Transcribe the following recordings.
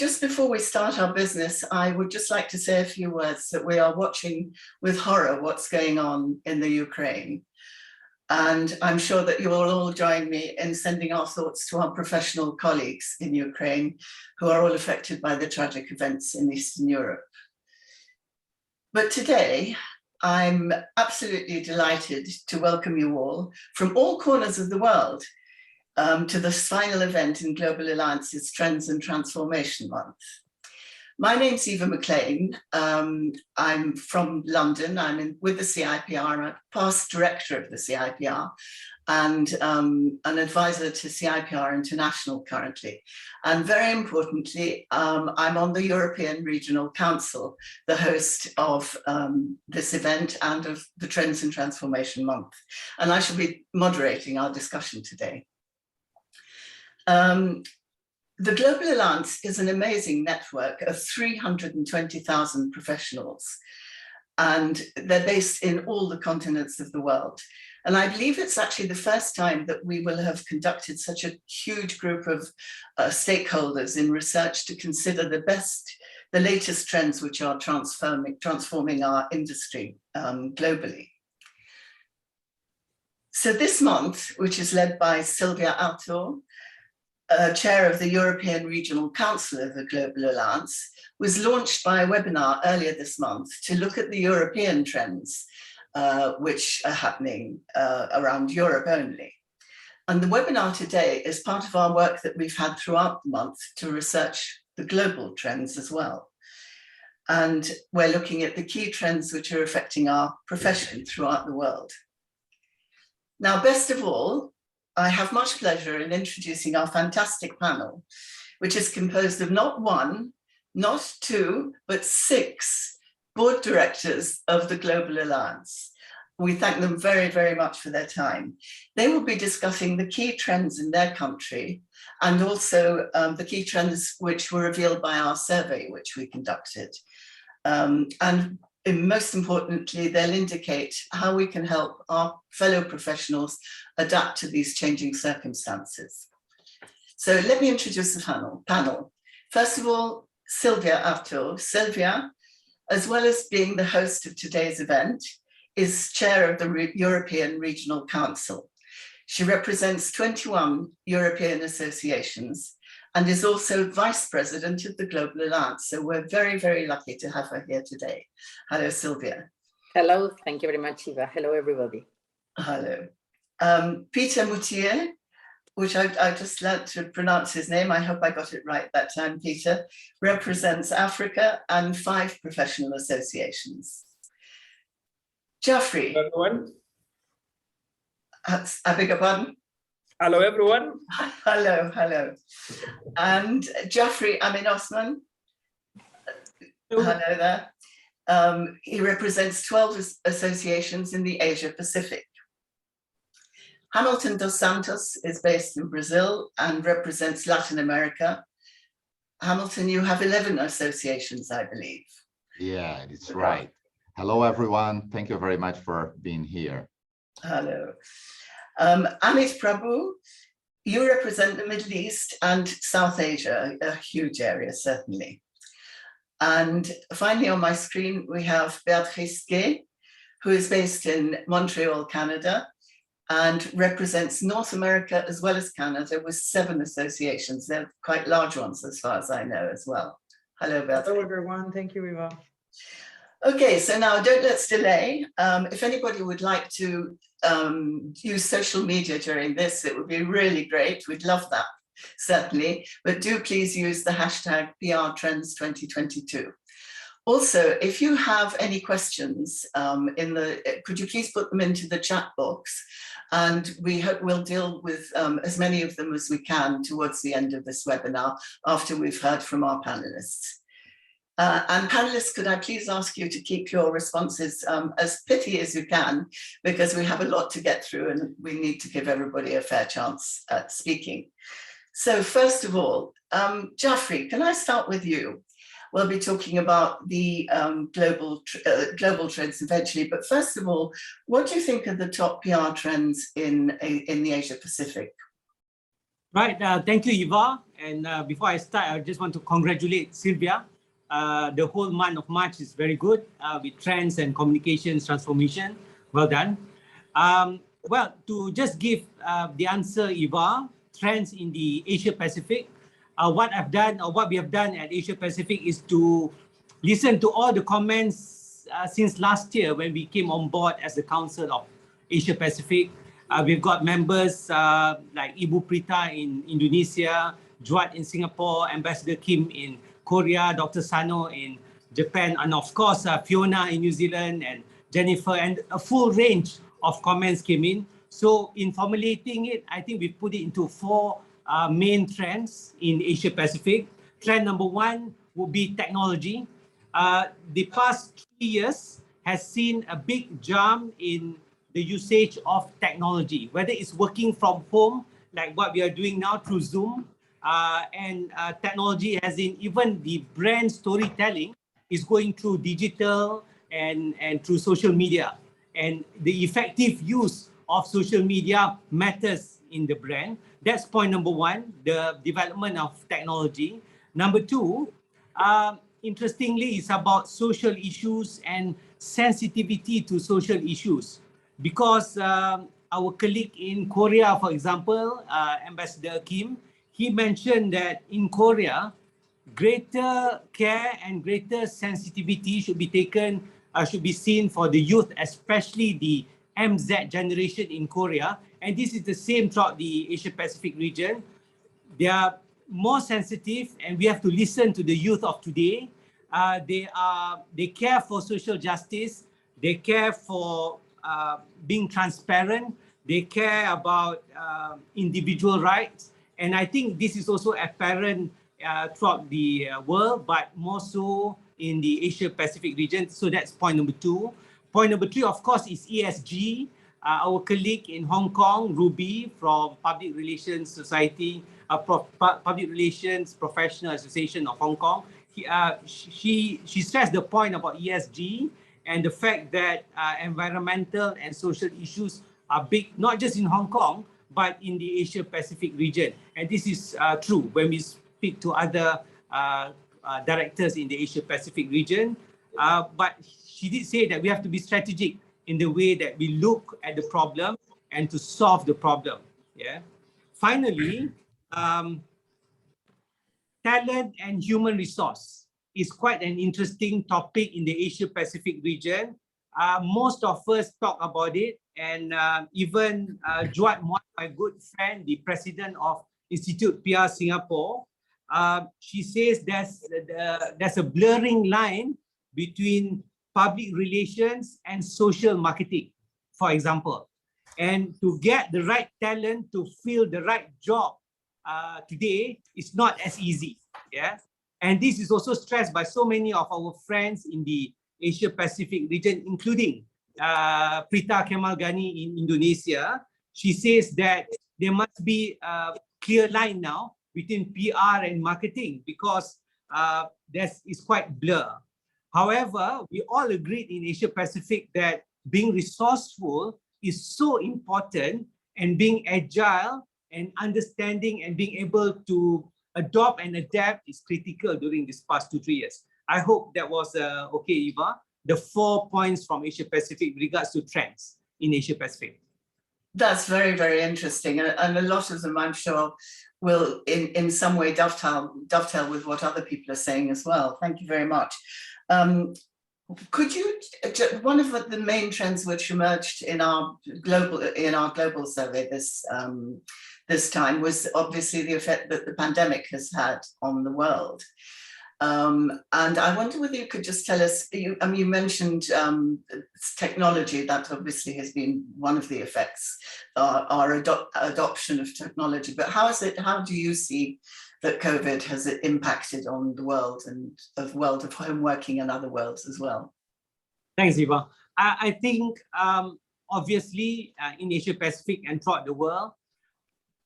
Just before we start our business, I would just like to say a few words that we are watching with horror what's going on in the Ukraine. And I'm sure that you will all join me in sending our thoughts to our professional colleagues in Ukraine who are all affected by the tragic events in Eastern Europe. But today, I'm absolutely delighted to welcome you all from all corners of the world to this final event in Global Alliance's Trends and Transformation Month. My name's Eva Maclaine. I'm from London. I'm with the CIPR. I'm a past director of the CIPR and an advisor to CIPR International currently. And very importantly, I'm on the European Regional Council, the host of this event and of the Trends and Transformation Month. And I shall be moderating our discussion today. The Global Alliance is an amazing network of 320,000 professionals, and they're based in all the continents of the world. And I believe it's actually the first time that we will have conducted such a huge group of stakeholders in research to consider the latest trends which are transforming our industry globally. So this month, which is led by Silvia Arto, chair of the European Regional Council of the Global Alliance, was launched by a webinar earlier this month to look at the European trends which are happening around Europe only. And the webinar today is part of our work that we've had throughout the month to research the global trends as well. And we're looking at the key trends which are affecting our profession throughout the world. Now, best of all, I have much pleasure in introducing our fantastic panel, which is composed of not one, not two, but 6 board directors of the Global Alliance. We thank them very, very much for their time. They will be discussing the key trends in their country and also the key trends which were revealed by our survey, which we conducted. And most importantly, they'll indicate how we can help our fellow professionals adapt to these changing circumstances. So let me introduce the panel. First of all, Silvia Arto. Silvia, as well as being the host of today's event, is chair of the European Regional Council. She represents 21 European associations and is also vice president of the Global Alliance. So we're very, very lucky to have her here today. Hello, Silvia. Hello, thank you very much, Eva. Hello, everybody. Hello. Peter Mutie, which I just learned to pronounce his name. I hope I got it right that time, Peter, represents Africa and 5 professional associations. Jaffri. Hello, everyone. I beg your pardon? Hello, everyone. Hello, hello. And Jaffri Amin Osman. Hello there. He represents 12 associations in the Asia Pacific. Hamilton dos Santos is based in Brazil and represents Latin America. Hamilton, you have 11 associations, I believe. Yeah, it's right. Hello, everyone. Thank you very much for being here. Hello. Amith, Prabhu, you represent the Middle East and South Asia, a huge area, certainly. And finally on my screen, we have Béatrice, Guay, who is based in Montreal, Canada, and represents North America as well as Canada with 7 associations. They're quite large ones as far as I know as well. Hello, Béatrice. Hello, everyone. Thank you, Eva. Okay, so now let's delay. If anybody would like to use social media during this, it would be really great. We'd love that, certainly. But do please use the hashtag PRTrends2022. Also, if you have any questions, could you please put them into the chat box? And we hope we'll deal with as many of them as we can towards the end of this webinar after we've heard from our panelists. And panelists, could I please ask you to keep your responses as pithy as you can, because we have a lot to get through and we need to give everybody a fair chance at speaking. So first of all, Jaffri, can I start with you? We'll be talking about the global trends eventually, but first of all, what do you think are the top PR trends in the Asia Pacific? Right, thank you, Eva. And before I start, I just want to congratulate Silvia. The whole month of March is very good with trends and communications transformation. Well done. Well, to just give the answer, Eva, trends in the Asia Pacific. What I've done, or what we have done at Asia Pacific, is to listen to all the comments since last year when we came on board as the Council of Asia Pacific. We've got members like Ibu Prita in Indonesia, Juat in Singapore, Ambassador Kim in Korea, Dr. Sano in Japan, and of course Fiona in New Zealand and Jennifer, and a full range of comments came in. So in formulating it, I think we've put it into four main trends in Asia Pacific. Trend number one would be technology. The past 3 years has seen a big jump in the usage of technology, whether it's working from home, like what we are doing now through Zoom, and technology as in even the brand storytelling is going through digital and through social media. And the effective use of social media matters in the brand. That's point number one, the development of technology. Number two, interestingly, it's about social issues and sensitivity to social issues. Because our colleague in Korea, for example, Ambassador Kim, he mentioned that in Korea, greater care and greater sensitivity should be taken, should be seen for the youth, especially the MZ generation in Korea. And this is the same throughout the Asia Pacific region. They are more sensitive, and we have to listen to the youth of today. They care for social justice. They care for being transparent. They care about individual rights. And I think this is also apparent throughout the world, but more so in the Asia Pacific region. So that's point number two. Point number three, of course, is ESG. Our colleague in Hong Kong, Ruby, from Public Relations Society, Public Relations Professional Association of Hong Kong, she stressed the point about ESG and the fact that environmental and social issues are big, not just in Hong Kong, but in the Asia Pacific region. And this is true when we speak to other directors in the Asia Pacific region. But she did say that we have to be strategic in the way that we look at the problem and to solve the problem. Yeah. Finally, talent and human resource is quite an interesting topic in the Asia Pacific region. Most of us talk about it, and even Juat, my good friend, the president of Institute PR Singapore, she says there's a blurring line between public relations and social marketing, for example. And to get the right talent to fill the right job today is not as easy. Yeah. And this is also stressed by so many of our friends in the Asia Pacific region, including Prita Kemal Ghani in Indonesia. She says that there must be a clear line now between PR and marketing because it's quite blur. However, we all agreed in Asia Pacific that being resourceful is so important, and being agile and understanding and being able to adopt and adapt is critical during these past 2-3 years. I hope that was okay, Eva. The 4 points from Asia Pacific with regards to trends in Asia Pacific. That's very, very interesting. And a lot of them, I'm sure, will in some way dovetail with what other people are saying as well. Thank you very much. Could you, one of the main trends which emerged in our global survey this time was obviously the effect that the pandemic has had on the world. And I wonder whether you could just tell us, you mentioned technology, that obviously has been one of the effects, our adoption of technology, but how do you see that COVID has impacted on the world and the world of home working and other worlds as well? Thanks, Eva. I think obviously in Asia Pacific and throughout the world,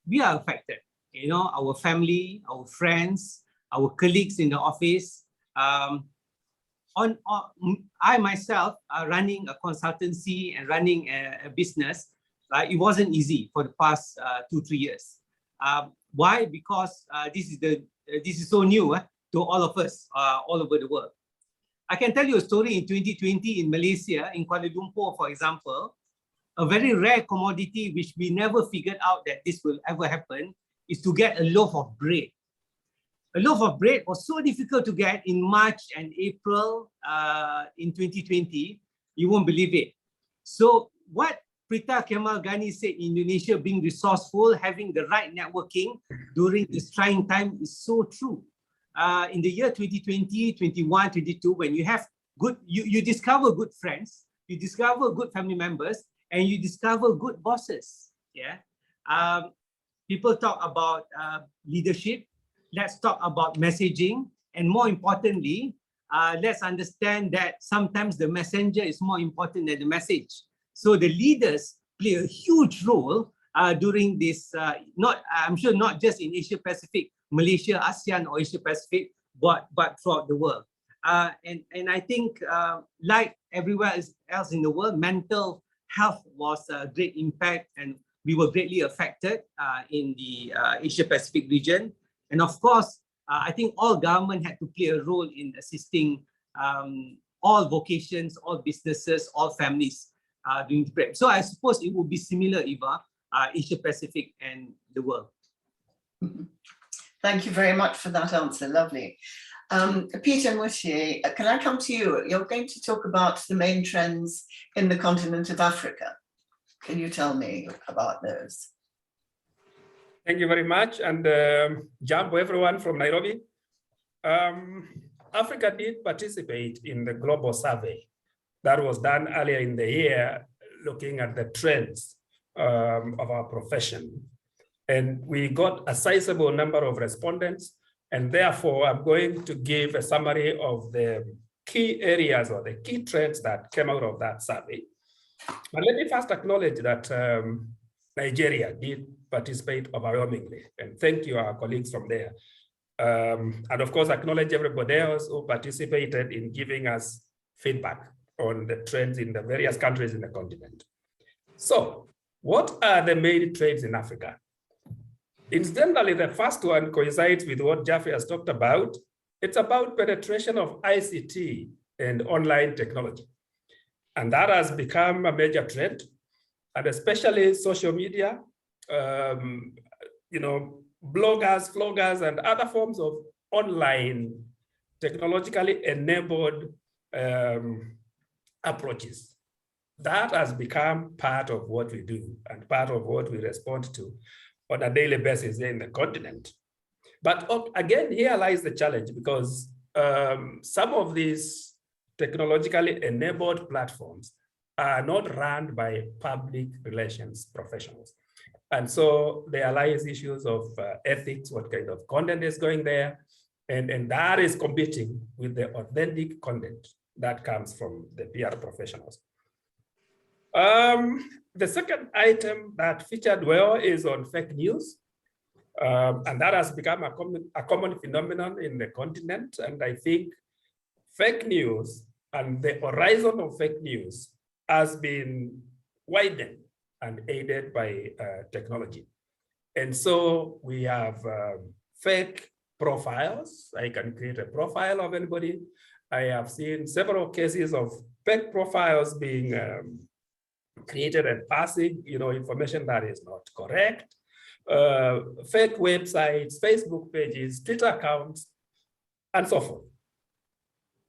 we are affected. You know, our family, our friends, our colleagues in the office. I myself running a consultancy and running a business, it wasn't easy for the past 2-3 years. Why? Because this is so new to all of us all over the world. I can tell you a story in 2020 in Malaysia, in Kuala Lumpur, for example. A very rare commodity which we never figured out that this will ever happen is to get a loaf of bread. A loaf of bread was so difficult to get in March and April in 2020, you won't believe it. So what Prita Kemal Ghani said, Indonesia being resourceful, having the right networking during this trying time is so true. In the year 2020, 21, 22, when you have good, you discover good friends, you discover good family members, and you discover good bosses. Yeah. People talk about leadership. Let's talk about messaging. And more importantly, let's understand that sometimes the messenger is more important than the message. So the leaders play a huge role during this, I'm sure not just in Asia Pacific, Malaysia, ASEAN, or Asia Pacific, but throughout the world. And I think like everywhere else in the world, mental health was a great impact, and we were greatly affected in the Asia Pacific region. And of course, I think all government had to play a role in assisting all vocations, all businesses, all families during the period. So I suppose it would be similar, Eva, Asia Pacific and the world. Thank you very much for that answer. Lovely. Peter Mutie, can I come to you? You're going to talk about the main trends in the continent of Africa. Can you tell me about those? Thank you very much, and Jambo everyone from Nairobi. Africa did participate in the global survey that was done earlier in the year, looking at the trends of our profession. And we got a sizable number of respondents, and therefore I'm going to give a summary of the key areas or the key trends that came out of that survey. But let me first acknowledge that Nigeria did participate overwhelmingly, and thank you, our colleagues from there. And of course, acknowledge everybody else who participated in giving us feedback on the trends in the various countries in the continent. So, what are the main trends in Africa? Incidentally, the first one coincides with what Jaffri has talked about. It's about penetration of ICT and online technology. And that has become a major trend, and especially social media, bloggers, vloggers, and other forms of online technologically enabled approaches. That has become part of what we do and part of what we respond to on a daily basis in the continent. But again, here lies the challenge, because some of these technologically enabled platforms are not run by public relations professionals. And so there lies issues of ethics, what kind of content is going there, and that is competing with the authentic content that comes from the PR professionals. The second item that featured well is on fake news. And that has become a common phenomenon in the continent. And I think fake news and the horizon of fake news has been widened and aided by technology. And so we have fake profiles. I can create a profile of anybody. I have seen several cases of fake profiles being created and passing, information that is not correct. Fake websites, Facebook pages, Twitter accounts, and so forth.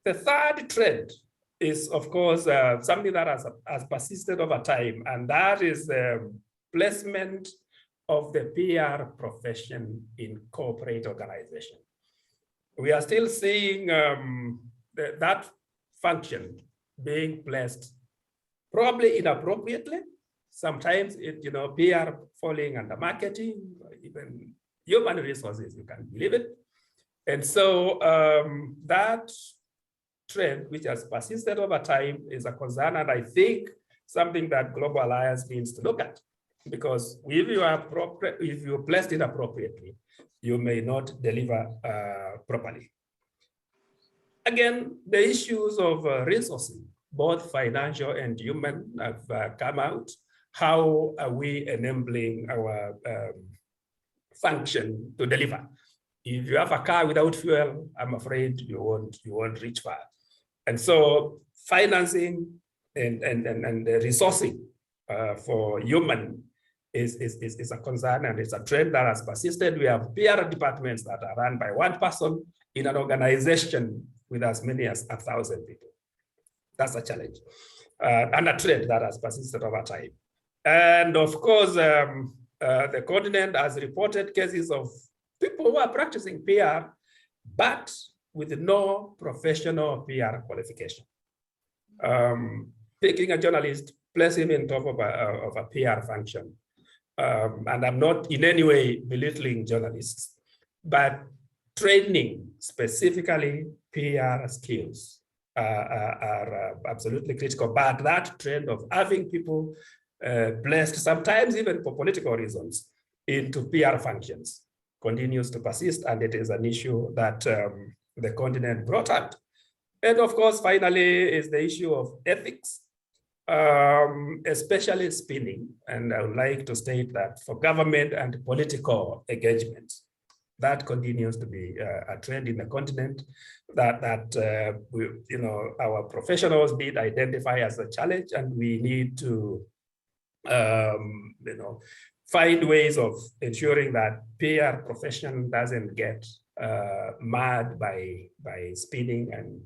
The third trend is, of course, something that has persisted over time, and that is the placement of the PR profession in corporate organization. We are still seeing that function being placed probably inappropriately. Sometimes PR falling under marketing, even human resources, you can believe it. And so that trend, which has persisted over time, is a concern, and I think something that Global Alliance needs to look at, because if you're placed inappropriately, you may not deliver properly. Again, the issues of resourcing, both financial and human, have come out. How are we enabling our function to deliver. If you have a car without fuel, I'm afraid you won't reach far. And so financing and the resourcing for human is a concern, and it's a trend that has persisted. We have PR departments that are run by one person in an organization with as many as 1,000 people. That's a challenge and a trend that has persisted over time. And of course, the continent has reported cases of people who are practicing PR, but with no professional PR qualification. Picking a journalist, place him in top of a PR function. And I'm not in any way belittling journalists, but training specifically PR skills are absolutely critical. But that trend of having people placed, sometimes even for political reasons, into PR functions continues to persist, and it is an issue that the continent brought up. And of course, finally, is the issue of ethics, especially spinning. And I would like to state that for government and political engagement, that continues to be a trend in the continent that our professionals need identify as a challenge, and we need to find ways of ensuring that PR profession doesn't get mad by spinning and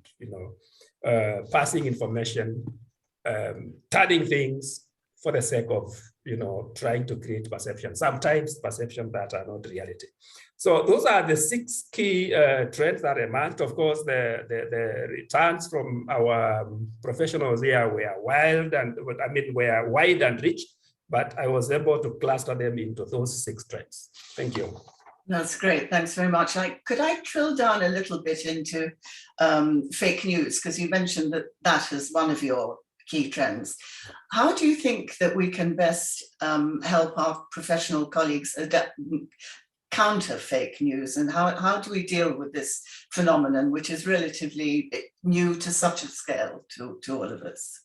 passing information, turning things for the sake of trying to create perception, sometimes perception that are not reality. So those are the 6 key trends that emerged. Of course, the returns from our professionals here were wide and rich, but I was able to cluster them into those 6 trends. Thank you. That's great. Thanks very much. Could I drill down a little bit into fake news? Because you mentioned that as one of your key trends. How do you think that we can best help our professional colleagues counter fake news? And how do we deal with this phenomenon, which is relatively new to such a scale to all of us?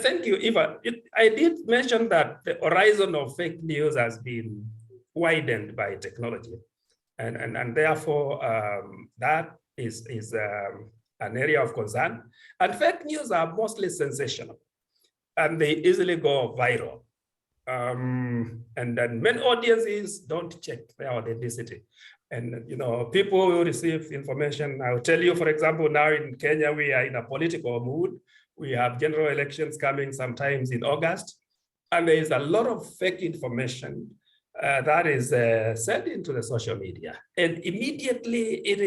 Thank you, Eva. I did mention that the horizon of fake news has been widened by technology. And therefore, that is an area of concern. And fake news are mostly sensational, and they easily go viral. And then many audiences don't check their authenticity. And people will receive information. I'll tell you, for example, now in Kenya, we are in a political mood. We have general elections coming sometimes in August, and there is a lot of fake information that is sent into the social media. And immediately it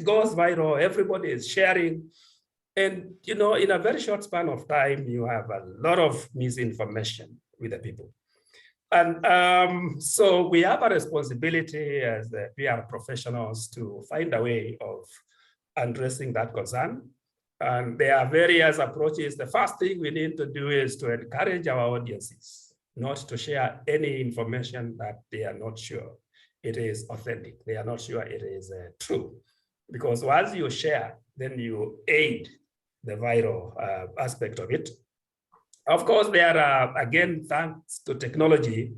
goes viral, everybody is sharing. And in a very short span of time, you have a lot of misinformation with the people. And so we have a responsibility as the PR professionals to find a way of addressing that concern. And there are various approaches. The first thing we need to do is to encourage our audiences not to share any information that they are not sure it is authentic. They are not sure it is true. Because once you share, then you aid the viral aspect of it. Of course, there are, again, thanks to technology,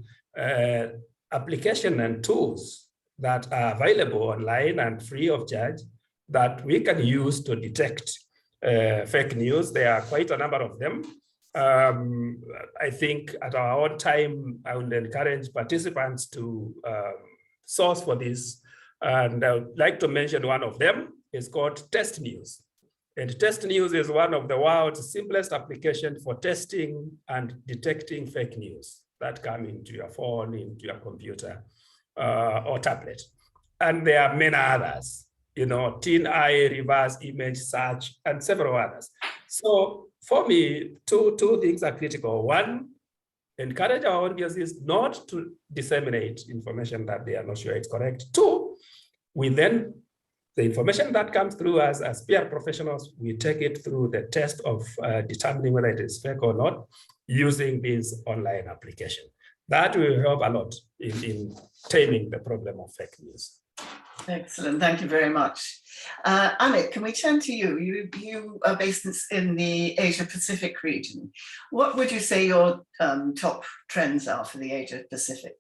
application and tools that are available online and free of charge that we can use to detect fake news. There are quite a number of them. I think at our own time, I would encourage participants to source for this. And I would like to mention one of them. It's called Test News. And Test News is one of the world's simplest applications for testing and detecting fake news that come into your phone, into your computer or tablet. And there are many others, Teen Eye, reverse image search, and several others. So for me, two things are critical. One, encourage our audiences not to disseminate information that they are not sure it's correct. Two, the information that comes through us as PR professionals, we take it through the test of determining whether it is fake or not using this online application. That will help a lot in taming the problem of fake news. Excellent, thank you very much. Amith, can we turn to you? You are based in the Asia Pacific region. What would you say your top trends are for the Asia Pacific?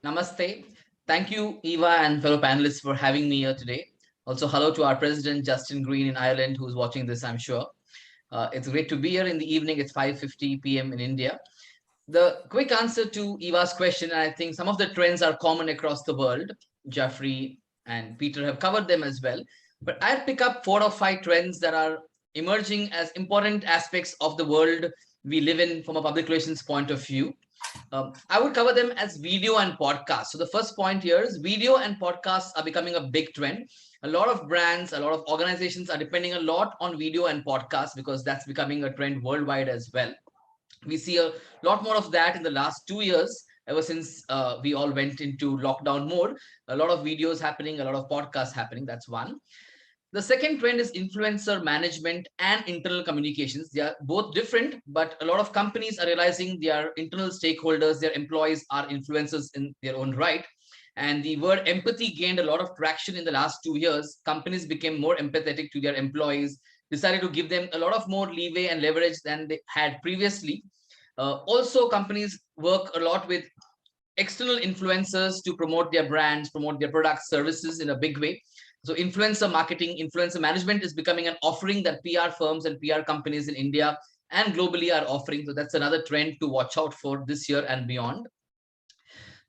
Namaste. Thank you, Eva and fellow panelists for having me here today. Also, hello to our president, Justin Green in Ireland, who's watching this, I'm sure. It's great to be here in the evening. It's 5:50 p.m. in India. The quick answer to Eva's question, and I think some of the trends are common across the world. Jaffri and Peter have covered them as well. But I'll pick up 4 or 5 trends that are emerging as important aspects of the world we live in from a public relations point of view. I would cover them as video and podcast. So the first point here is video and podcasts are becoming a big trend. A lot of brands, a lot of organizations are depending a lot on video and podcasts because that's becoming a trend worldwide as well. We see a lot more of that in the last 2 years, ever since we all went into lockdown mode. A lot of videos happening, a lot of podcasts happening. That's one. The second trend is influencer management and internal communications. They are both different, but a lot of companies are realizing their internal stakeholders, their employees are influencers in their own right. And the word empathy gained a lot of traction in the last 2 years. Companies became more empathetic to their employees, decided to give them a lot of more leeway and leverage than they had previously. Also, companies work a lot with external influencers to promote their brands, promote their products, services in a big way. So influencer marketing, influencer management is becoming an offering that PR firms and PR companies in India and globally are offering. So that's another trend to watch out for this year and beyond.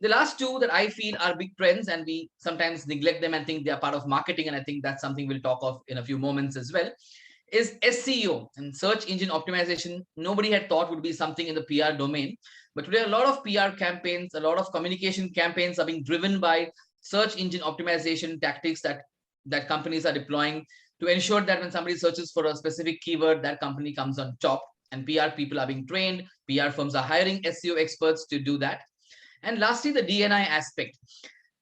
The last 2 that I feel are big trends, and we sometimes neglect them and think they are part of marketing, and I think that's something we'll talk of in a few moments as well, is SEO and search engine optimization. Nobody had thought would be something in the PR domain, but today a lot of PR campaigns, a lot of communication campaigns are being driven by search engine optimization tactics that companies are deploying to ensure that when somebody searches for a specific keyword, that company comes on top. And PR people are being trained, PR firms are hiring SEO experts to do that. And lastly, the D&I aspect.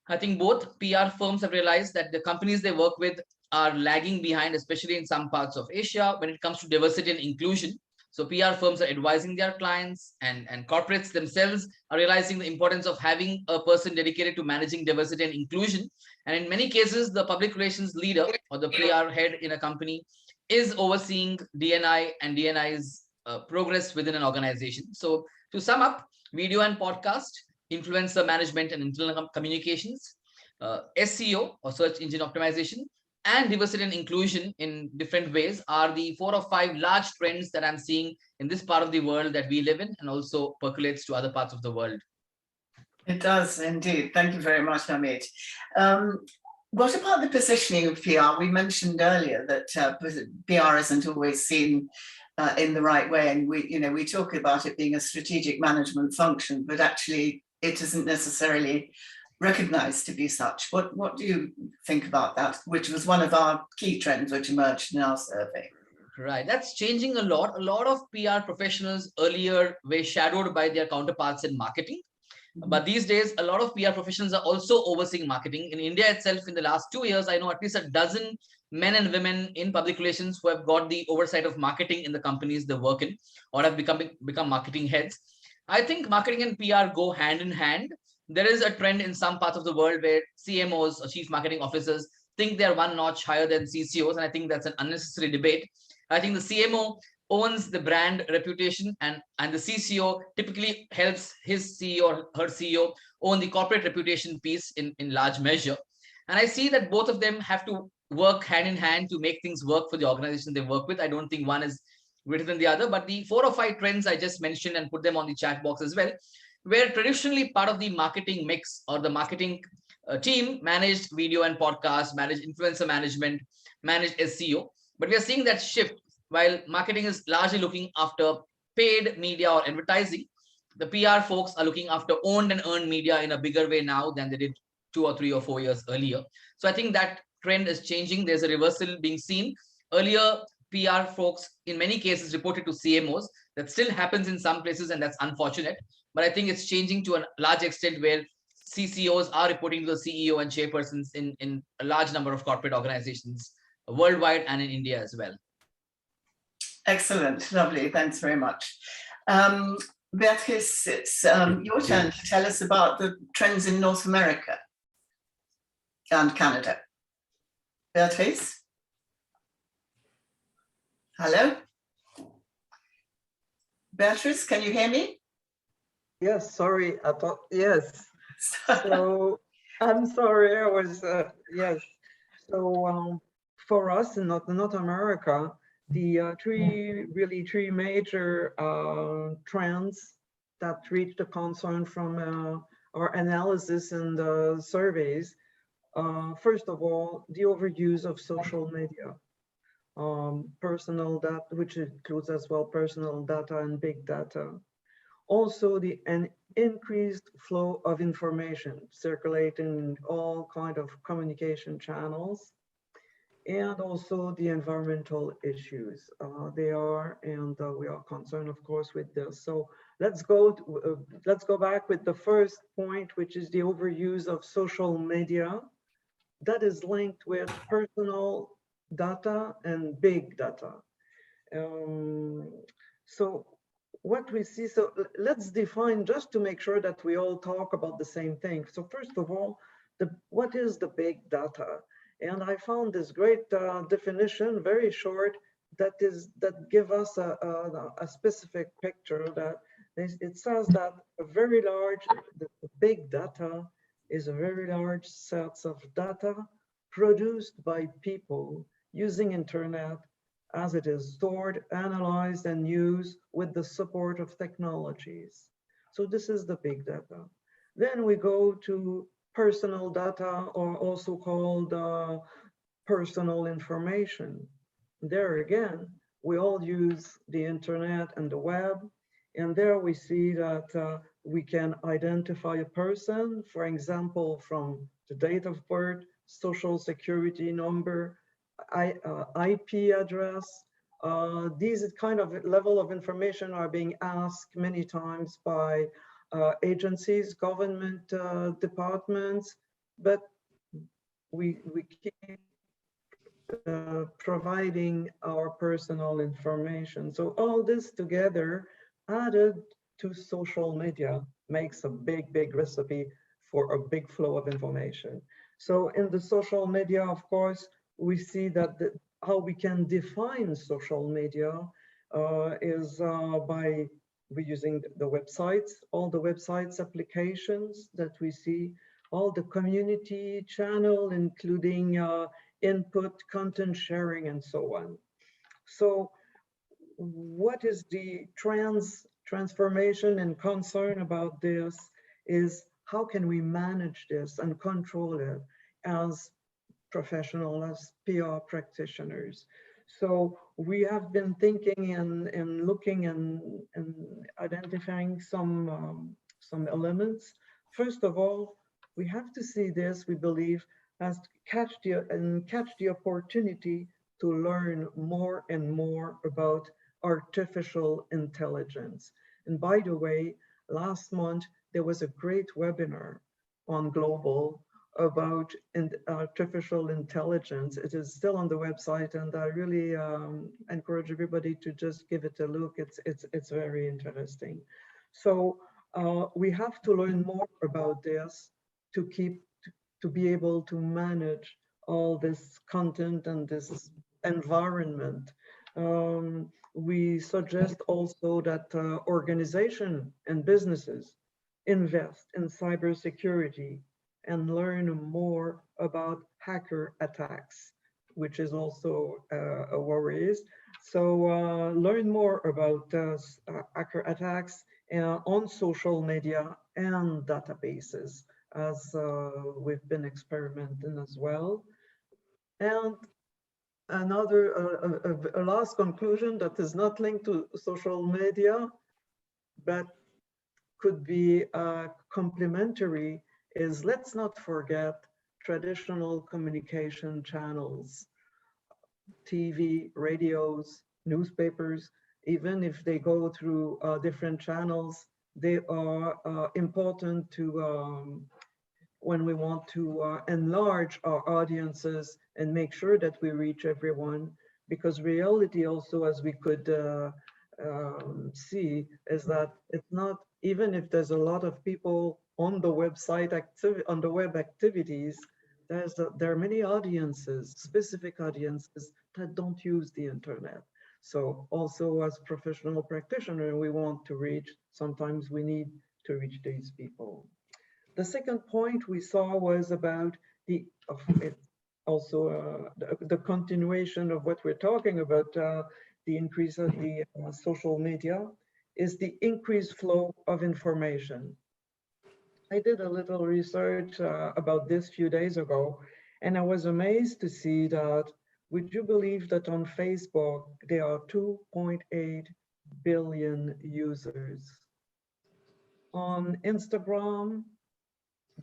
I think both PR firms have realized that the companies they work with are lagging behind, especially in some parts of Asia, when it comes to diversity and inclusion. So PR firms are advising their clients, and corporates themselves are realizing the importance of having a person dedicated to managing diversity and inclusion. And in many cases, the public relations leader or the PR head in a company is overseeing D&I and D&I's progress within an organization. So to sum up, video and podcast, influencer management and internal communications, SEO or search engine optimization, and diversity and inclusion in different ways are the 4 or 5 large trends that I'm seeing in this part of the world that we live in, and also percolates to other parts of the world. It does indeed. Thank you very much, Amith. What about the positioning of PR? We mentioned earlier that PR isn't always seen in the right way, and we talk about it being a strategic management function, but actually it isn't necessarily recognized to be such. What do you think about that, which was one of our key trends which emerged in our survey? Right, that's changing a lot. A lot of PR professionals earlier were shadowed by their counterparts in marketing. But these days, a lot of PR professionals are also overseeing marketing. In India itself, in the last 2 years, I know at least a dozen men and women in public relations who have got the oversight of marketing in the companies they work in, or have become marketing heads. I think marketing and PR go hand in hand. There is a trend in some parts of the world where CMOs or chief marketing officers think they're one notch higher than CCOs, and I think that's an unnecessary debate. I think the CMO owns the brand reputation, and the CCO typically helps his CEO or her CEO own the corporate reputation piece in large measure. And I see that both of them have to work hand in hand to make things work for the organization they work with. I don't think one is greater than the other, but the 4 or 5 trends I just mentioned and put them on the chat box as well, where traditionally part of the marketing mix or the marketing team managed video and podcast, managed influencer management, managed SEO. But we are seeing that shift. While marketing is largely looking after paid media or advertising, the PR folks are looking after owned and earned media in a bigger way now than they did 2 or 3 or 4 years earlier. So I think that trend is changing. There's a reversal being seen. Earlier, PR folks in many cases reported to CMOs. That still happens in some places, and that's unfortunate. But I think it's changing to a large extent where CCOs are reporting to the CEO and chairpersons in a large number of corporate organizations worldwide and in India as well. Excellent, lovely, thanks very much. Béatrice, it's your turn to tell us about the trends in North America and Canada. Béatrice? Hello? Béatrice, can you hear me? Yes, sorry, I thought, yes. So I'm sorry, I was, yes. So for us in North America, the three major trends that reached the concern from our analysis and surveys. First of all, the overuse of social media, personal data, which includes as well personal data and big data. Also, an increased flow of information circulating in all kind of communication channels, and also the environmental issues. We are concerned, of course, with this. So let's go back with the first point, which is the overuse of social media. That is linked with personal data and big data. So what we see, so let's define, just to make sure that we all talk about the same thing. So first of all, what is the big data? And I found this great definition, very short, that give us a specific picture. That it says that the big data is a very large sets of data produced by people using internet, as it is stored, analyzed, and used with the support of technologies. So this is the big data. Then we go to personal data, or also called personal information. There again, we all use the internet and the web, and there we see that we can identify a person, for example, from the date of birth, social security number, IP address. These kind of level of information are being asked many times by agencies, government departments, but we keep providing our personal information. So all this together, added to social media, makes a big recipe for a big flow of information. So in the social media, of course, we see that how we can define social media is by using the websites, all the websites applications that we see, all the community channel, including input, content sharing, and so on. So what is the transformation and concern about this is how can we manage this and control it as professional, as PR practitioners. So we have been thinking and looking and identifying some elements. First of all, we have to see this, we believe, as catch the opportunity to learn more and more about artificial intelligence. And by the way, last month, there was a great webinar on Global about artificial intelligence. It is still on the website, and I really encourage everybody to just give it a look. It's very interesting. So we have to learn more about this to be able to manage all this content and this environment. We suggest also that organizations and businesses invest in cybersecurity and learn more about hacker attacks, which is also a worry. So learn more about hacker attacks on social media and databases, as we've been experimenting as well. And a last conclusion that is not linked to social media, but could be complementary, is let's not forget traditional communication channels, TV, radios, newspapers. Even if they go through different channels, they are important to when we want to enlarge our audiences and make sure that we reach everyone, because reality also, as we could see, is that it's not, even if there's a lot of people on the website on the web activities, there are many audiences, specific audiences that don't use the internet. So also as professional practitioners, we want to reach, sometimes we need to reach these people. The second point we saw was about the continuation of what we're talking about, the increase of the social media, is the increased flow of information. I did a little research about this a few days ago, and I was amazed to see that, would you believe that on Facebook, there are 2.8 billion users. On Instagram,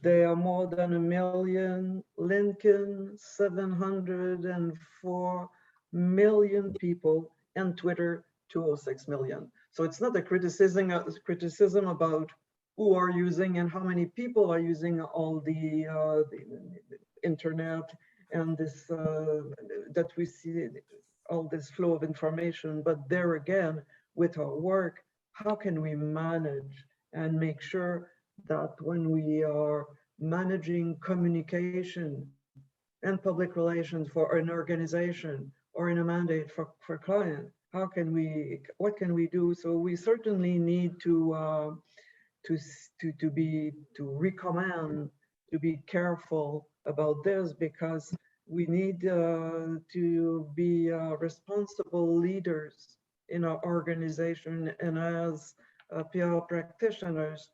there are more than 1 million. LinkedIn, 704 million people, and Twitter, 206 million. So it's not a criticism about who are using and how many people are using all the internet and this that we see all this flow of information. But there again, with our work, how can we manage and make sure that when we are managing communication and public relations for an organization or in a mandate for client, what can we do? So we certainly need to recommend to be careful about this, because we need to be responsible leaders in our organization and as PR practitioners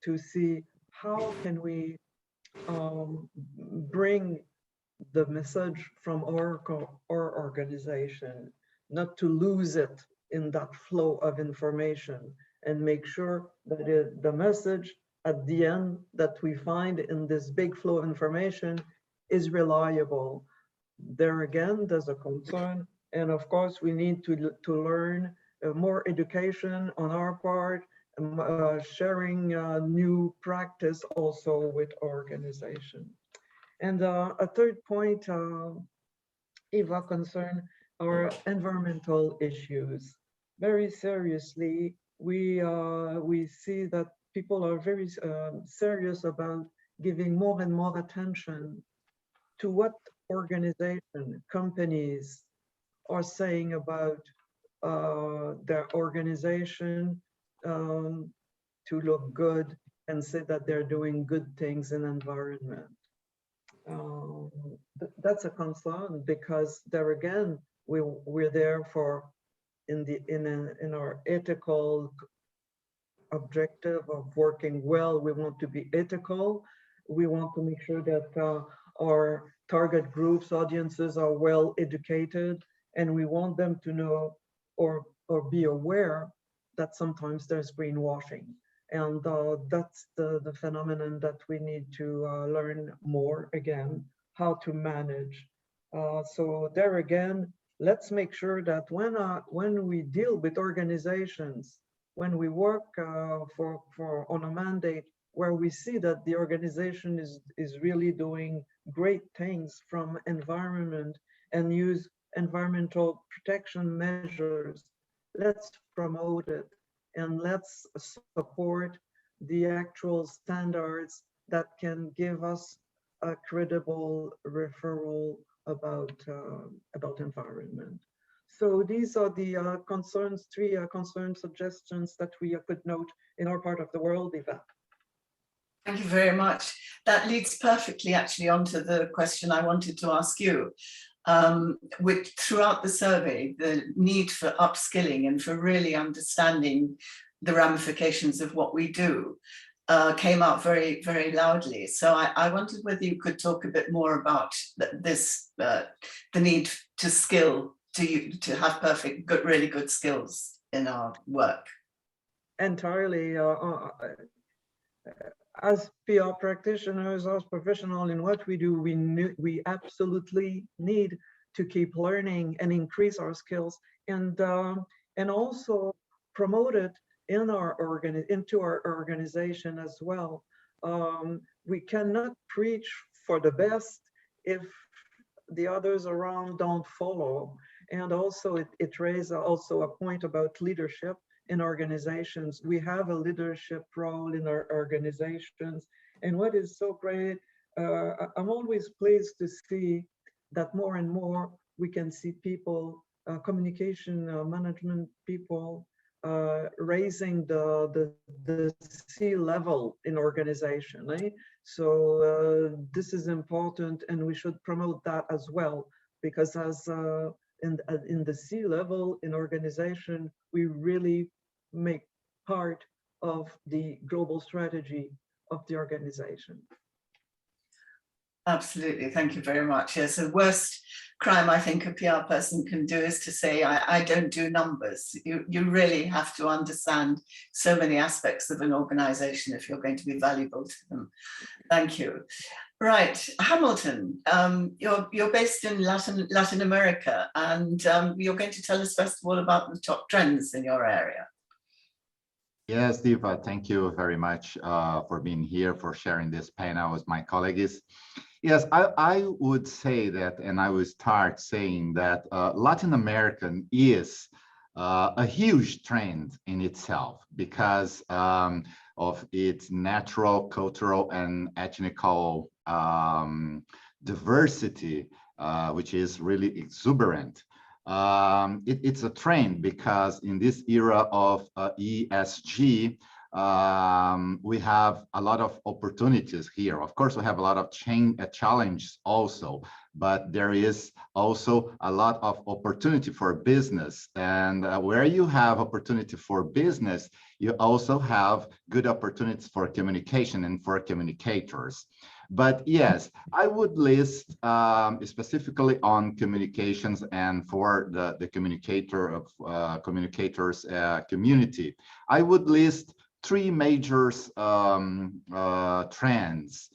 to see how can we bring the message from our organization, not to lose it in that flow of information, and make sure that the message at the end that we find in this big flow of information is reliable. There again, there's a concern, and of course we need to learn more education on our part, sharing new practice also with organization. And a third point, Eva, concern our environmental issues. Very seriously, we see that people are very serious about giving more and more attention to what organization, companies are saying about their organization to look good and say that they're doing good things in environment. That's a concern, because there again, we're there for in our ethical objective of working well. We want to be ethical. We want to make sure that our target groups, audiences are well educated, and we want them to know or be aware that sometimes there's greenwashing. And that's the phenomenon that we need to learn more again, how to manage. So there again, let's make sure that when we deal with organizations, when we work on a mandate where we see that the organization is really doing great things from environment and use environmental protection measures, let's promote it and let's support the actual standards that can give us a credible referral about environment. So these are the concerns, three concern suggestions that we could note in our part of the world, Eva. Thank you very much. That leads perfectly actually onto the question I wanted to ask you. Which throughout the survey, the need for upskilling and for really understanding the ramifications of what we do came out very, very loudly. So I wondered whether you could talk a bit more about this, the need to to have perfect, really good skills in our work. Entirely. As PR practitioners, as professionals in what we do, we absolutely need to keep learning and increase our skills, and also promote it in into our organization as well. We cannot preach for the best if the others around don't follow. And also it raises also a point about leadership in organizations. We have a leadership role in our organizations. And what is so great, I'm always pleased to see that more and more we can see people, communication management people, raising the C-level in organization. So this is important, and we should promote that as well, because as in the C-level in organization, we really make part of the global strategy of the organization. Absolutely, thank you very much. Yes, the worst crime I think a PR person can do is to say, I don't do numbers. You really have to understand so many aspects of an organization if you're going to be valuable to them. Thank you. Right, Hamilton, you're based in Latin America, and you're going to tell us first of all about the top trends in your area. Yes, Eva, thank you very much for being here, for sharing this panel with my colleagues. Yes, I would say that, and I will start saying that Latin American is a huge trend in itself because of its natural, cultural, and ethnical diversity, which is really exuberant. It's a trend because in this era of ESG, we have a lot of opportunities here. Of course, we have a lot of challenges also, but there is also a lot of opportunity for business. And where you have opportunity for business, you also have good opportunities for communication and for communicators. But yes, I would list specifically on communications and for the communicator of communicators community. I would list three major trends,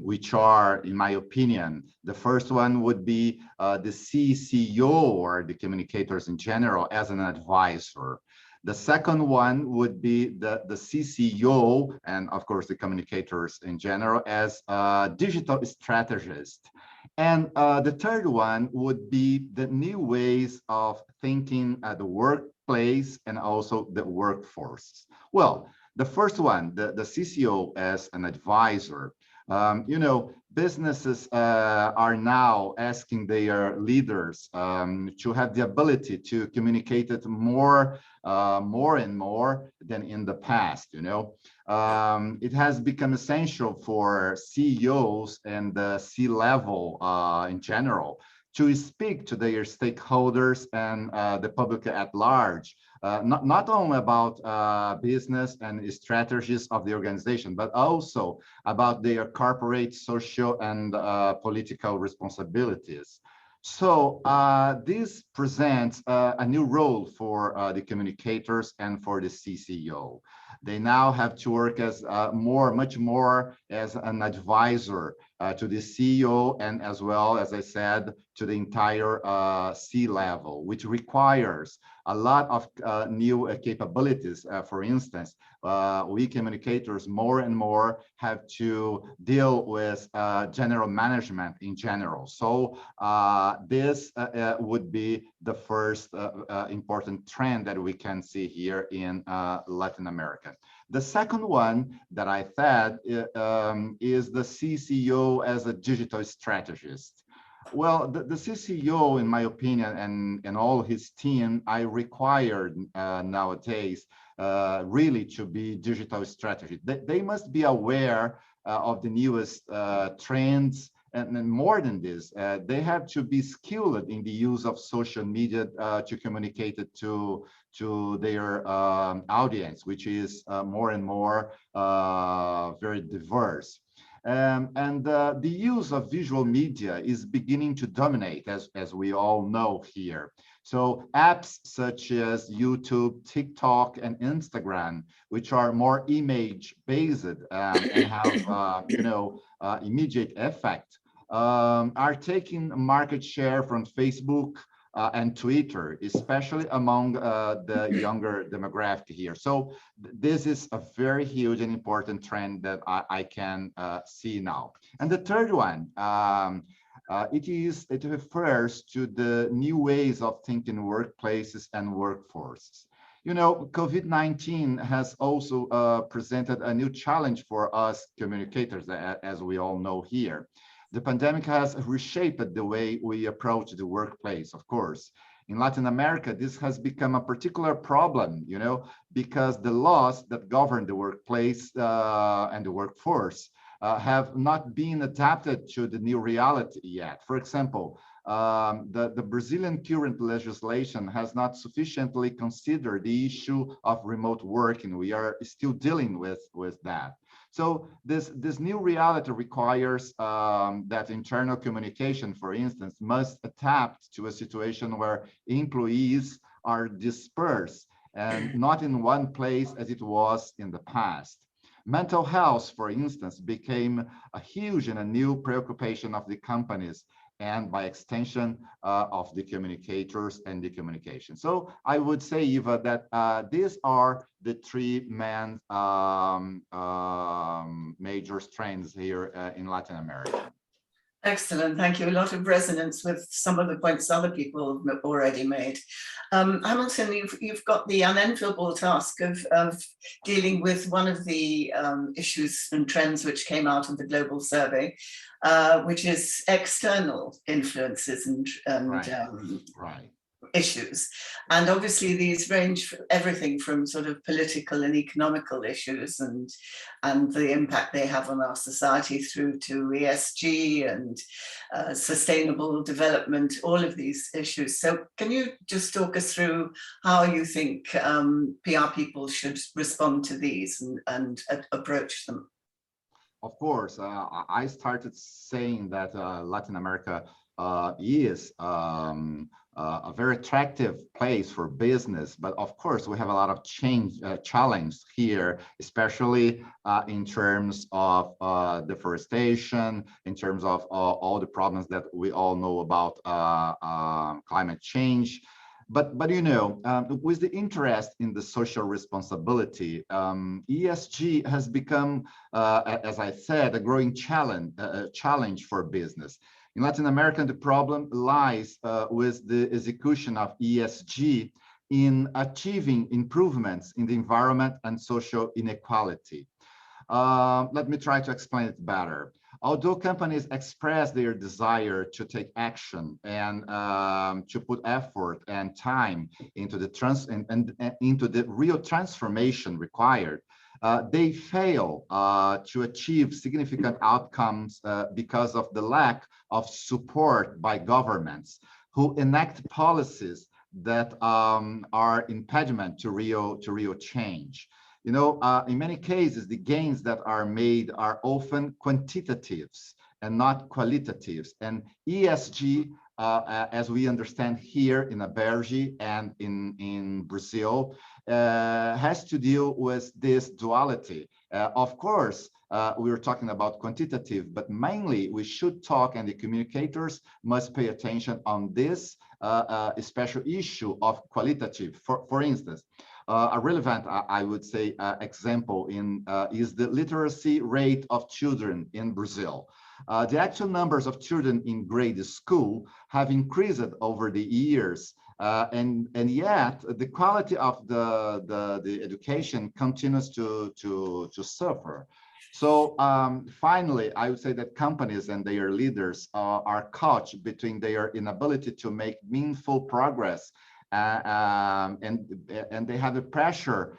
which are, in my opinion, the first one would be the CCO, or the communicators in general, as an advisor. The second one would be the CCO, and of course the communicators in general, as a digital strategist. And the third one would be the new ways of thinking at the workplace and also the workforce. Well, the first one, the CCO as an advisor. You know, businesses are now asking their leaders to have the ability to communicate it more and more than in the past. You know, it has become essential for CEOs and the C-level in general to speak to their stakeholders and the public at large, not only about business and strategies of the organization, but also about their corporate, social, and political responsibilities. So this presents a new role for the communicators and for the CCO. They now have to work as much more as an advisor to the CEO, and as well, as I said, to the entire C-level, which requires a lot of new capabilities. For instance, we communicators more and more have to deal with general management in general. So this would be the first important trend that we can see here in Latin America. The second one that I said is the CCO as a digital strategist. Well, the CCO, in my opinion, and all his team, I required nowadays really to be digital strategy. They must be aware of the newest trends, and more than this, they have to be skilled in the use of social media to communicate it to their audience, which is more and more very diverse. And the use of visual media is beginning to dominate, as we all know here. So apps such as YouTube, TikTok, and Instagram, which are more image-based and have immediate effect, are taking market share from Facebook and Twitter, especially among the younger demographic here. So this is a very huge and important trend that I can see now. And the third one, it refers to the new ways of thinking workplaces and workforces. You know, COVID-19 has also presented a new challenge for us communicators, as we all know here. The pandemic has reshaped the way we approach the workplace, of course, In Latin America, this has become a particular problem, you know, because the laws that govern the workplace and the workforce have not been adapted to the new reality yet. For example, the Brazilian current legislation has not sufficiently considered the issue of remote working. We are still dealing with that. So this new reality requires that internal communication, for instance, must adapt to a situation where employees are dispersed and not in one place as it was in the past. Mental health, for instance, became a huge and a new preoccupation of the companies, and by extension of the communicators and the communication. So I would say, Eva, that these are the three main major trends here in Latin America. Excellent, thank you. A lot of resonance with some of the points other people have already made. Hamilton, you've got the unenviable task of dealing with one of the issues and trends which came out of the global survey, which is external influences and Right. issues. And obviously these range from everything from sort of political and economical issues and the impact they have on our society through to ESG and sustainable development, all of these issues. So can you just talk us through how you think PR people should respond to these and approach them? Of course, I started saying that Latin America is a very attractive place for business, but of course we have a lot of challenge here, especially in terms of deforestation, in terms of all the problems that we all know about climate change. But you know, with the interest in the social responsibility, ESG has become, as I said, a growing challenge for business. In Latin America, the problem lies with the execution of ESG in achieving improvements in the environment and social inequality. Let me try to explain it better. Although companies express their desire to take action and to put effort and time into the into the real transformation required, they fail to achieve significant outcomes because of the lack of support by governments who enact policies that are impediment to real change. You know, in many cases, the gains that are made are often quantitatives and not qualitatives. And ESG, as we understand here in Aberge and in Brazil, has to deal with this duality. Of course, we were talking about quantitative, but mainly we should talk, and the communicators must pay attention on this special issue of qualitative. For instance, a relevant, I would say, example is the literacy rate of children in Brazil. The actual numbers of children in grade school have increased over the years, and yet the quality of the education continues to suffer. So finally, I would say that companies and their leaders are caught between their inability to make meaningful progress and they have the pressure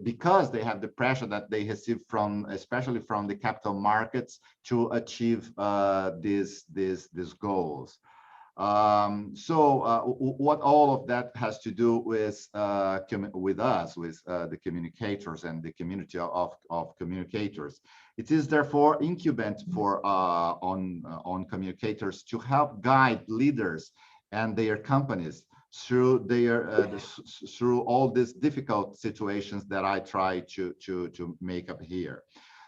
because they have the pressure that they receive from, especially from the capital markets, to achieve these goals. What all of that has to do with us, with the communicators and the community of communicators. It is therefore incumbent for on communicators to help guide leaders and their companies through through all these difficult situations that I try to make up here.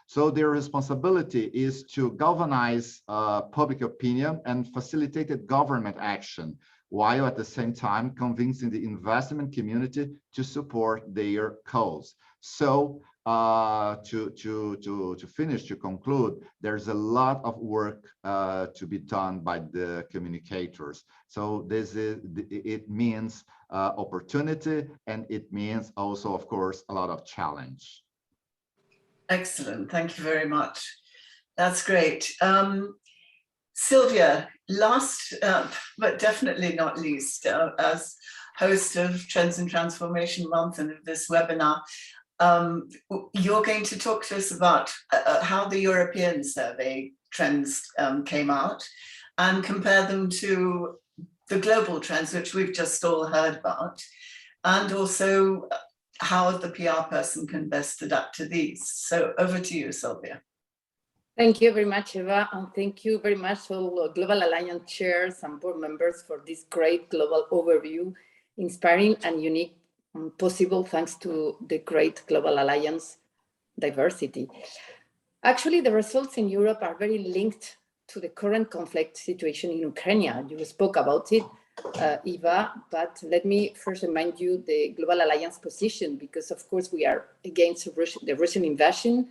So their responsibility is to galvanize public opinion and facilitate government action, while at the same time convincing the investment community to support their cause. So to finish, to conclude, there's a lot of work to be done by the communicators. So it means opportunity, and it means also, of course, a lot of challenge. Excellent, thank you very much. That's great. Silvia, last, but definitely not least, as host of Trends and Transformation Month and of this webinar, you're going to talk to us about how the European survey trends came out and compare them to the global trends, which we've just all heard about, and also how the PR person can best adapt to these. So over to you, Silvia. Thank you very much, Eva, and thank you very much all Global Alliance chairs and board members for this great global overview, inspiring and unique, and possible thanks to the great Global Alliance diversity. Actually, the results in Europe are very linked to the current conflict situation in Ukraine. You spoke about it, Eva, but let me first remind you the Global Alliance position, because of course we are against the Russian invasion.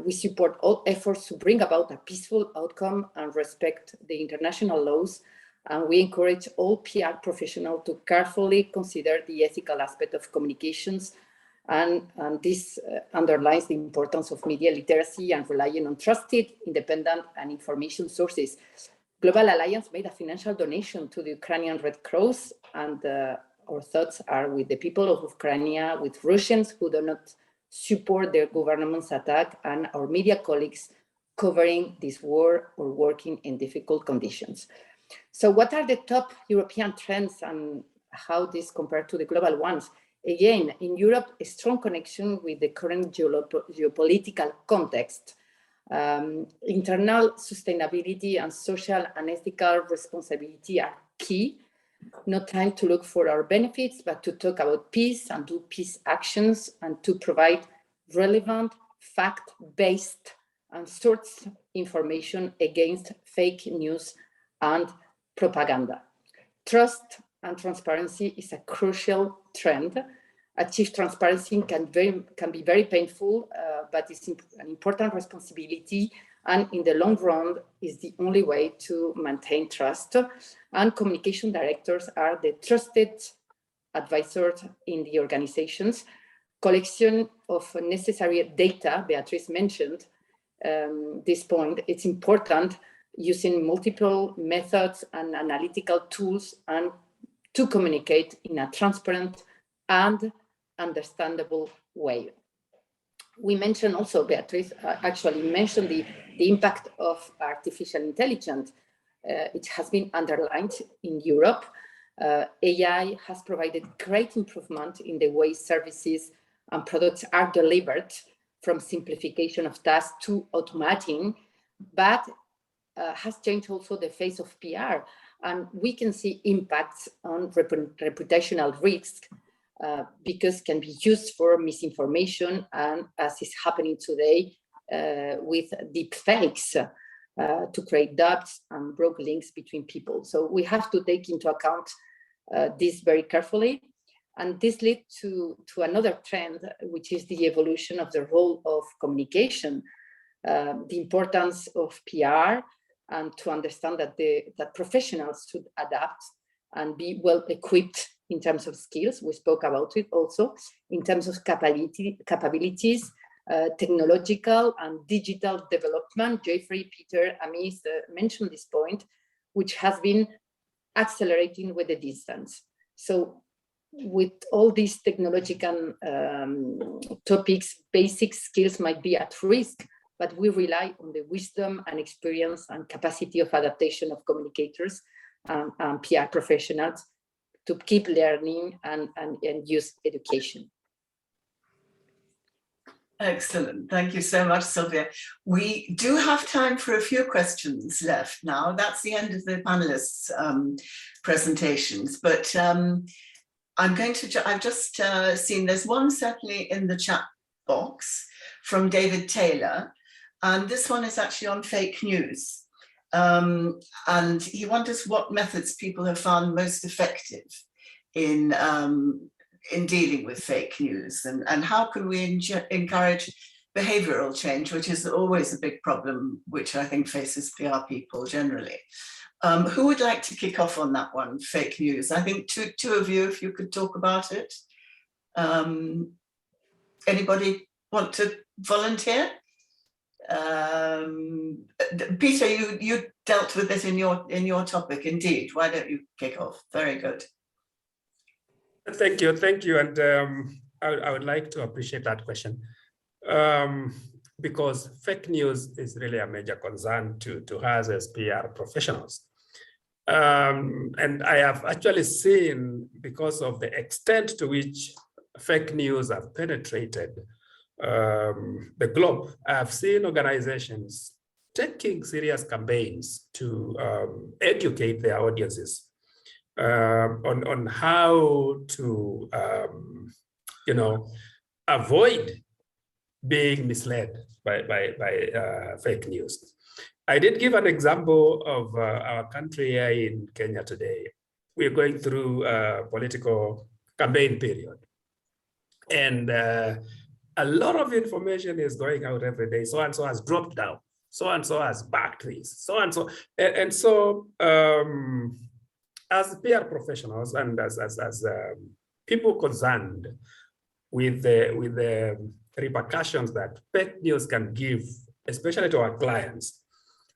We support all efforts to bring about a peaceful outcome and respect the international laws. And we encourage all PR professionals to carefully consider the ethical aspect of communications. And this underlines the importance of media literacy and relying on trusted, independent and information sources. Global Alliance made a financial donation to the Ukrainian Red Cross, and our thoughts are with the people of Ukraine, with Russians who do not support their government's attack, and our media colleagues covering this war or working in difficult conditions. So what are the top European trends and how this compared to the global ones? Again, in Europe, a strong connection with the current geopolitical context. Internal sustainability and social and ethical responsibility are key. No time to look for our benefits, but to talk about peace and do peace actions and to provide relevant, fact-based and source information against fake news and propaganda. Trust and transparency is a crucial trend. Achieve transparency can be very painful, but it's an important responsibility, and in the long run is the only way to maintain trust. And communication directors are the trusted advisors in the organizations. Collection of necessary data, Béatrice mentioned this point, it's important using multiple methods and analytical tools and to communicate in a transparent and understandable way. We mentioned also, Béatrice actually mentioned the impact of artificial intelligence. It has been underlined in Europe. AI has provided great improvement in the way services and products are delivered, from simplification of tasks to automating, but has changed also the face of PR. And we can see impacts on reputational risks because can be used for misinformation, and as is happening today with deep fakes to create doubts and broke links between people. So we have to take into account this very carefully. And this leads to another trend, which is the evolution of the role of communication, the importance of PR, and to understand that professionals should adapt and be well equipped in terms of skills. We spoke about it also in terms of capabilities, technological and digital development. Jaffri, Peter, Amith mentioned this point, which has been accelerating with the distance. So with all these technological topics, basic skills might be at risk, but we rely on the wisdom and experience and capacity of adaptation of communicators and PR professionals to keep learning and use education. Excellent. Thank you so much, Silvia. We do have time for a few questions left now. That's the end of the panelists' presentations, but I've just seen there's one certainly in the chat box from David Taylor, and this one is actually on fake news. And he wonders what methods people have found most effective in dealing with fake news, and how can we encourage behavioral change, which is always a big problem, which I think faces PR people generally. Who would like to kick off on that one, fake news? I think two of you, if you could talk about it. Anybody want to volunteer? Peter, you dealt with this in your topic, indeed. Why don't you kick off? Very good. Thank you, and I would like to appreciate that question, because fake news is really a major concern to us as PR professionals. And I have actually seen, because of the extent to which fake news have penetrated the globe, I've seen organizations taking serious campaigns to educate their audiences on how to, avoid being misled by fake news. I did give an example of our country here in Kenya today. We're going through a political campaign period. And a lot of information is going out every day. So-and-so has dropped down. So-and-so has backed this. So-and-so. And so as PR professionals and as people concerned with the repercussions that fake news can give, especially to our clients,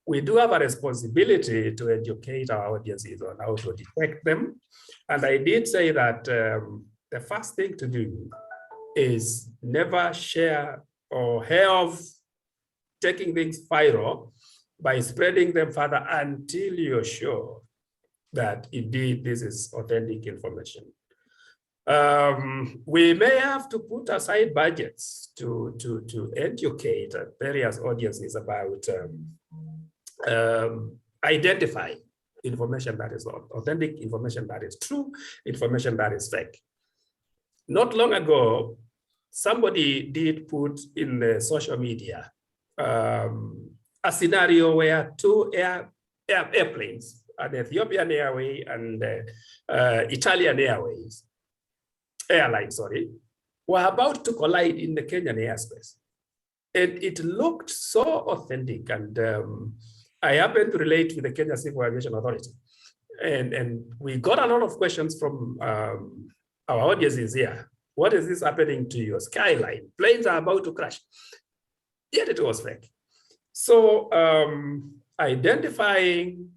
we do have a responsibility to educate our audiences on how to detect them. And I did say that the first thing to do is never share or hear of taking things viral by spreading them further until you're sure that indeed this is authentic information. We may have to put aside budgets to educate various audiences about identify information that is authentic, information that is true, information that is fake. Not long ago, somebody did put in the social media a scenario where two airplanes, an Ethiopian Airways and Italian Airlines, were about to collide in the Kenyan airspace. And it looked so authentic, and I happened to relate with the Kenya Civil Aviation Authority. And we got a lot of questions from our audiences here. What is this happening to your skyline? Planes are about to crash. Yet it was fake. So identifying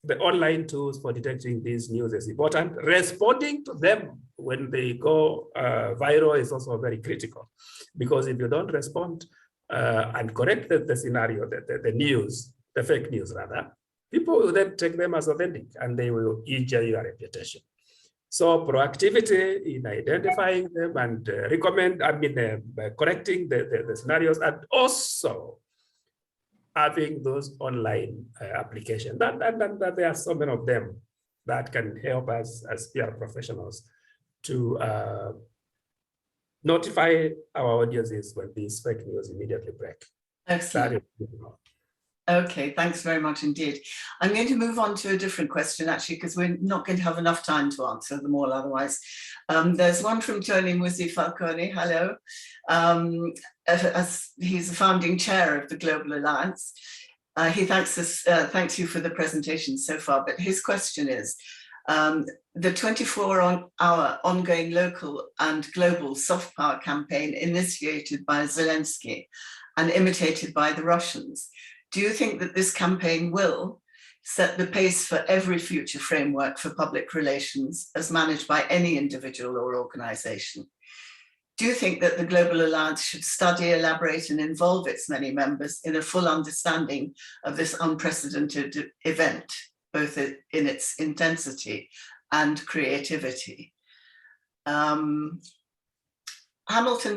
the online tools for detecting these news is important. Responding to them when they go viral is also very critical, because if you don't respond and correct the scenario, the news, the fake news rather, people will then take them as authentic and they will injure your reputation. So proactivity in identifying them and correcting the scenarios, and also having those online applications. That there are so many of them that can help us as PR professionals to notify our audiences when these fake news immediately break. Excellent. Okay, thanks very much indeed. I'm going to move on to a different question, actually, because we're not going to have enough time to answer them all otherwise. There's one from Tony Muzi Falcone. Hello. As he's the founding chair of the Global Alliance. He thanks you for the presentation so far, but his question is, the 24-hour ongoing local and global soft power campaign initiated by Zelensky and imitated by the Russians. Do you think that this campaign will set the pace for every future framework for public relations as managed by any individual or organization? Do you think that the Global Alliance should study, elaborate, and involve its many members in a full understanding of this unprecedented event, both in its intensity and creativity? Hamilton,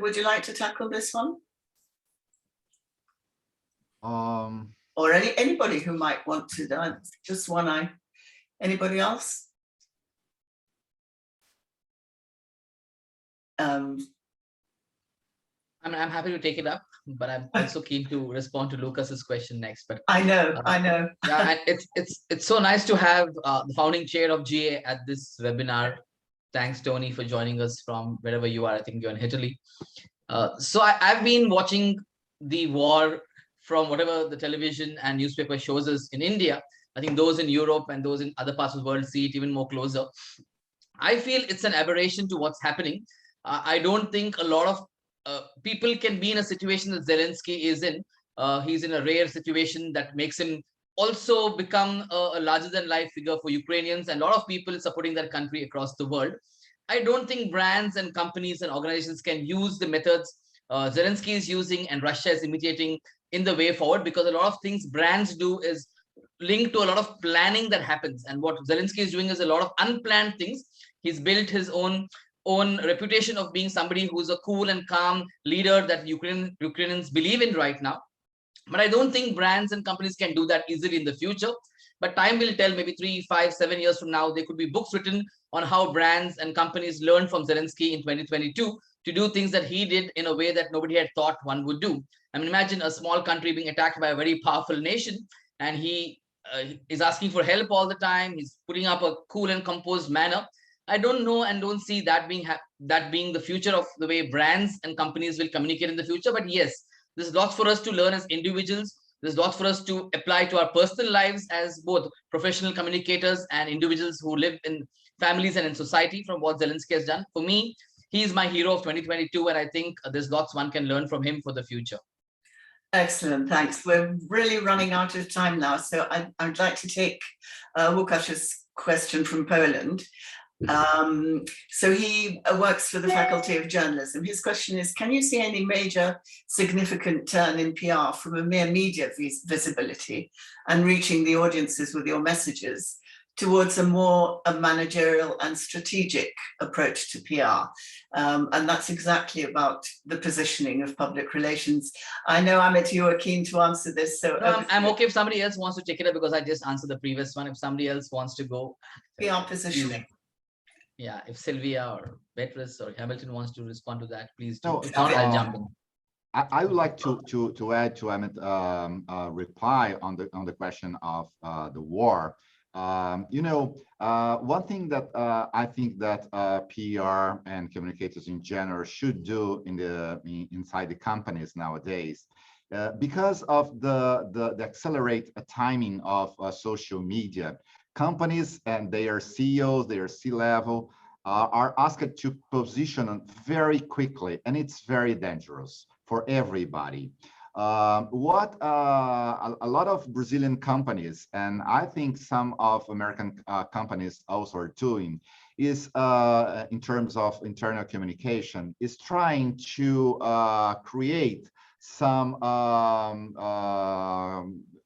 would you like to tackle this one? Or anybody who might want to, just one eye. Anybody else? I'm happy to take it up, but I'm also keen to respond to Lucas's question next. But I know. Yeah, and it's so nice to have the founding chair of GA at this webinar. Thanks, Tony, for joining us from wherever you are. I think you're in Italy. So I've been watching the war from whatever the television and newspaper shows us in India. I think those in Europe and those in other parts of the world see it even more closer. I feel it's an aberration to what's happening. I don't think a lot of people can be in a situation that Zelensky is in He's in a rare situation that makes him also become a larger than life figure for Ukrainians and a lot of people supporting their country across the world. I don't think brands and companies and organizations can use the methods Zelensky is using and Russia is imitating in the way forward, because a lot of things brands do is linked to a lot of planning that happens. And what Zelensky is doing is a lot of unplanned things. He's built his own reputation of being somebody who's a cool and calm leader that Ukrainians believe in right now. But I don't think brands and companies can do that easily in the future. But time will tell, maybe 3, 5, 7 years from now, there could be books written on how brands and companies learned from Zelensky in 2022 to do things that he did in a way that nobody had thought one would do. I mean, imagine a small country being attacked by a very powerful nation, and he is asking for help all the time. He's putting up a cool and composed manner. I don't know and don't see that being the future of the way brands and companies will communicate in the future. But yes, there's lots for us to learn as individuals. There's lots for us to apply to our personal lives as both professional communicators and individuals who live in families and in society from what Zelensky has done. For me, he is my hero of 2022, and I think there's lots one can learn from him for the future. Excellent, thanks. We're really running out of time now, so I'd like to take Łukasz's question from Poland. So he works for the Faculty of Journalism. His question is, can you see any major significant turn in PR from a mere media visibility and reaching the audiences with your messages towards a more managerial and strategic approach to PR? And that's exactly about the positioning of public relations. I know, Amith, you are keen to answer this. So I'm okay if somebody else wants to take it up, because I just answered the previous one. If somebody else wants to go. PR positioning. Yeah, if Silvia or Béatrice or Hamilton wants to respond to that, please do. No, If not, I'll jump in. I would like to add to Amith reply on the question of the war. One thing that I think that PR and communicators in general should do inside the companies nowadays, because of the accelerate timing of social media, companies and their CEOs, their C-level are asked to position very quickly, and it's very dangerous for everybody. What a lot of Brazilian companies, and I think some of American companies also are doing, is in terms of internal communication, is trying to create some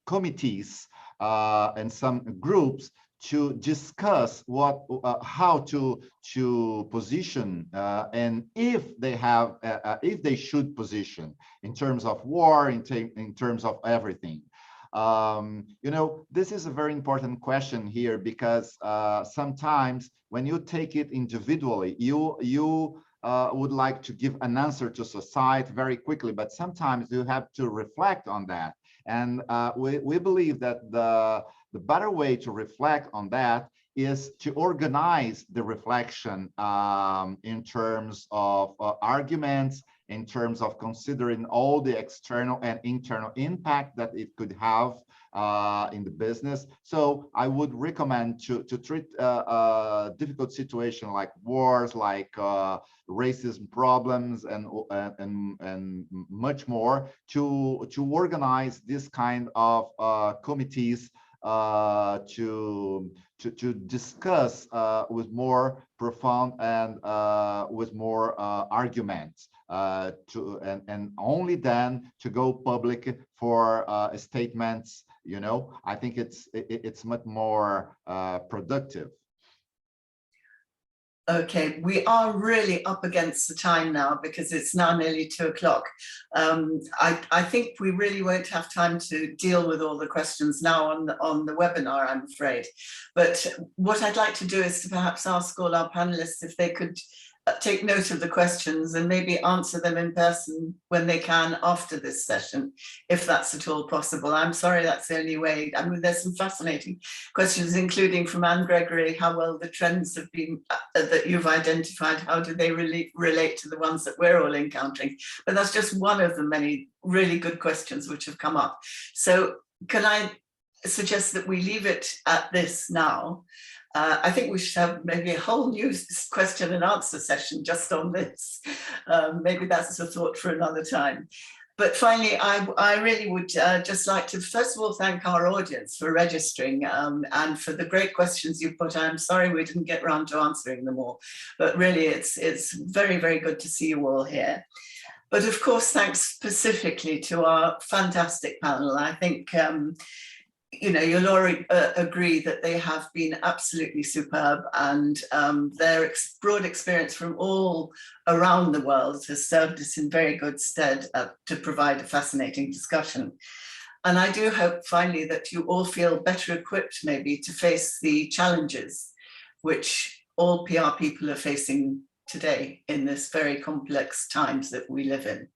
committees and some groups to discuss how to position and if they should position in terms of war, in terms of everything. This is a very important question here, because sometimes when you take it individually, you would like to give an answer to society very quickly, but sometimes you have to reflect on that. And we believe that the better way to reflect on that is to organize the reflection in terms of arguments, in terms of considering all the external and internal impact that it could have in the business. So I would recommend to treat a difficult situation like wars, like racism problems, and much more, to organize this kind of committees to discuss with more profound and with more arguments, and only then to go public for statements. I think it's much more productive. Okay, we are really up against the time now, because it's now nearly 2 o'clock. I think we really won't have time to deal with all the questions now on the webinar, I'm afraid. But what I'd like to do is to perhaps ask all our panelists if they could take note of the questions and maybe answer them in person when they can after this session, if that's at all possible. I'm sorry, that's the only way. I mean, there's some fascinating questions, including from Anne Gregory, how well the trends have been that you've identified, how do they relate to the ones that we're all encountering? But that's just one of the many really good questions which have come up. So can I suggest that we leave it at this now? I think we should have maybe a whole new question and answer session just on this. Maybe that's a thought for another time. But finally, I really would just like to, first of all, thank our audience for registering and for the great questions you put. I'm sorry we didn't get around to answering them all, but really it's very, very good to see you all here. But of course, thanks specifically to our fantastic panel. I think, you know, you'll all agree that they have been absolutely superb, and their broad experience from all around the world has served us in very good stead to provide a fascinating discussion. And I do hope finally that you all feel better equipped maybe to face the challenges which all PR people are facing today in this very complex times that we live in.